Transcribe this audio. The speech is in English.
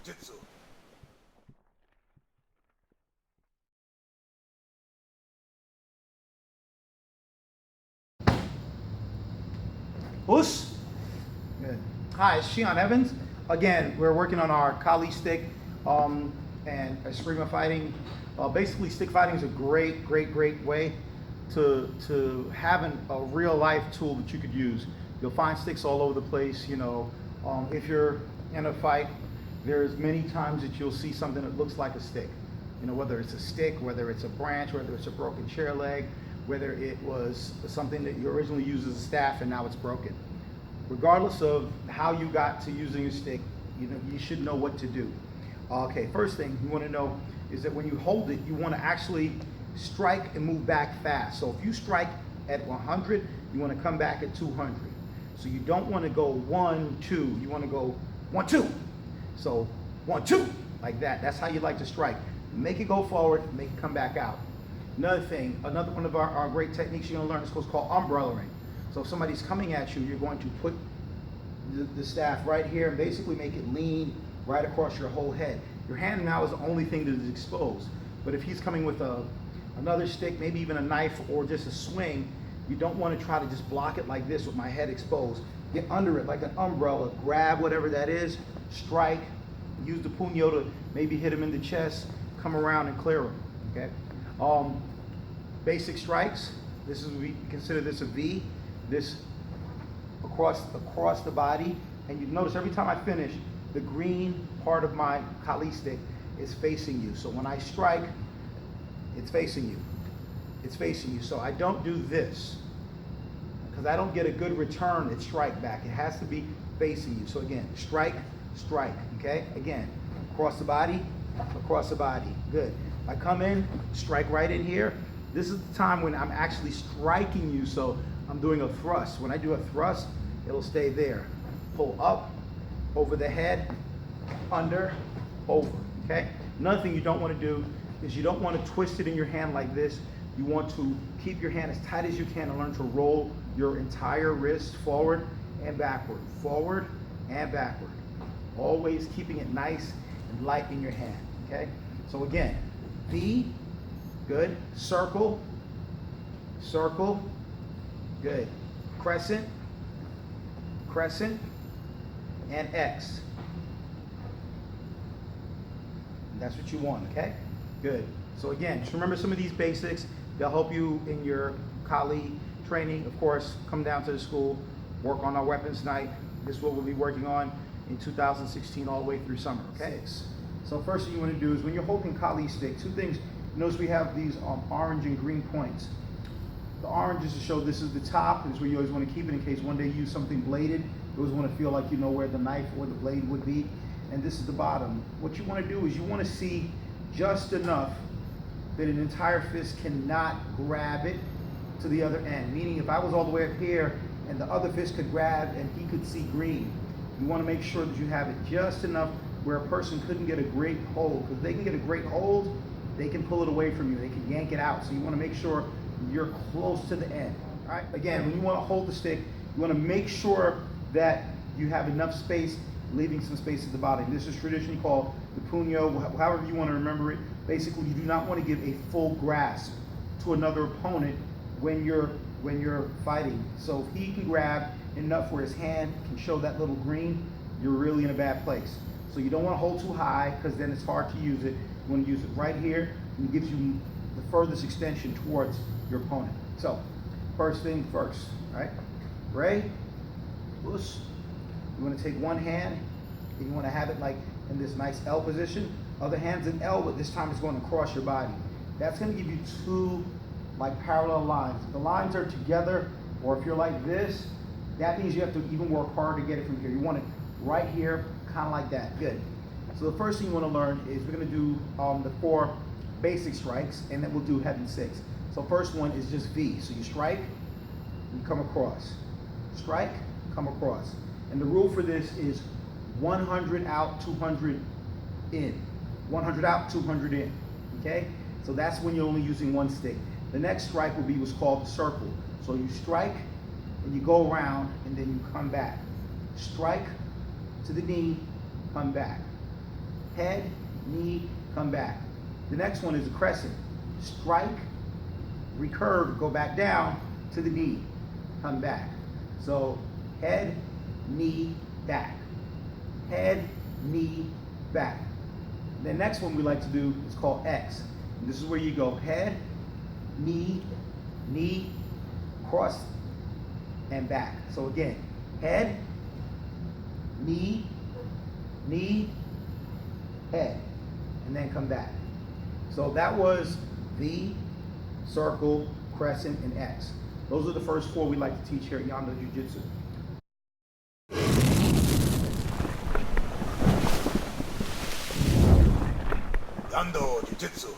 Jitsu. Us? Good. Hi, it's Shion Evans. Again, we're working on our Kali stick and eskrima fighting. Basically, stick fighting is a great way to have a real life tool that you could use. You'll find sticks all over the place. You know, if you're in a fight, there's many times that you'll see something that looks like a stick. You know, whether it's a stick, whether it's a branch, whether it's a broken chair leg, whether it was something that you originally used as a staff and now it's broken. Regardless of how you got to using a stick, you know, you should know what to do. Okay, first thing you want to know is that when you hold it, you want to actually strike and move back fast. So if you strike at 100, you want to come back at 200. So you don't want to go 1, 2. You want to go 1, 2. So 1, 2, like that. That's how you like to strike. Make it go forward, make it come back out. Another thing, another one of our great techniques you're going to learn is called umbrellaing. So if somebody's coming at you, you're going to put the staff right here and basically make it lean right across your whole head. Your hand now is the only thing that is exposed. But if he's coming with another stick, maybe even a knife or just a swing, you don't want to try to just block it like this with my head exposed. Get under it like an umbrella, grab whatever that is, strike, use the puño to maybe hit him in the chest, come around and clear him, okay? Basic strikes, this is, we consider this a V, this across the body, and you notice every time I finish, the green part of my Kali stick is facing you. So when I strike, it's facing you. It's facing you. So I don't do this because I don't get a good return at strike back. It has to be facing you. So again, strike, strike, okay? Again, across the body, good. I come in, strike right in here. This is the time when I'm actually striking you, so I'm doing a thrust. When I do a thrust, it'll stay there. Pull up, over the head, under, over, okay? Another thing you don't want to do is you don't want to twist it in your hand like this. You want to keep your hand as tight as you can and learn to roll your entire wrist forward and backward, forward and backward. Always keeping it nice and light in your hand, okay? So again, V, good. Circle, circle, good. Crescent, crescent, and X. And that's what you want, okay? Good. So again, just remember some of these basics. They'll help you in your Kali training. Of course, come down to the school, work on our weapons night. This is what we'll be working on in 2016 all the way through summer, okay? So first thing you want to do is when you're holding Kali stick, two things. Notice we have these orange and green points. The orange is to show this is the top. This is where you always want to keep it in case one day you use something bladed. You always want to feel like you know where the knife or the blade would be. And this is the bottom. What you want to do is you want to see just enough that an entire fist cannot grab it to the other end. Meaning if I was all the way up here and the other fist could grab and he could see green, you want to make sure that you have it just enough where a person couldn't get a great hold. Because if they can get a great hold, they can pull it away from you. They can yank it out. So you want to make sure you're close to the end. All right. Again, when you want to hold the stick, you want to make sure that you have enough space, leaving some space at the bottom. This is traditionally called the puño, however you want to remember it. Basically, you do not want to give a full grasp to another opponent when you're fighting. So if he can grab enough where his hand can show that little green, you're really in a bad place. So you don't want to hold too high because then it's hard to use it. You want to use it right here, and it gives you the furthest extension towards your opponent. So, first thing first, all right? Ray, loose. You want to take one hand, and you want to have it like in this nice L position. Other hand's in L, but this time it's going across your body. That's going to give you two like parallel lines. If the lines are together, or if you're like this, that means you have to even work harder to get it from here. You want it right here, kind of like that. Good. So the first thing you want to learn is we're going to do the 4 basic strikes, and then we'll do heavy 6. So first one is just V. So you strike, you come across. Strike, come across. And the rule for this is 100 out, 200 in. 100 out, 200 in. Okay? So that's when you're only using one stick. The next strike will be what's called the circle. So you strike, and you go around, and then you come back. Strike to the knee, come back. head, knee, come back. The next one is a crescent. Strike, recurve, go back down to the knee, come back. So head, knee, back. Head, knee, back. The next one we like to do is called X. And this is where you go head, knee, knee, cross, and back. So again, head, knee, knee, head, and then come back. So that was V, circle, crescent, and X. Those are the first four we like to teach here at Yondo Jiu-Jitsu. Yondo Jiu-Jitsu.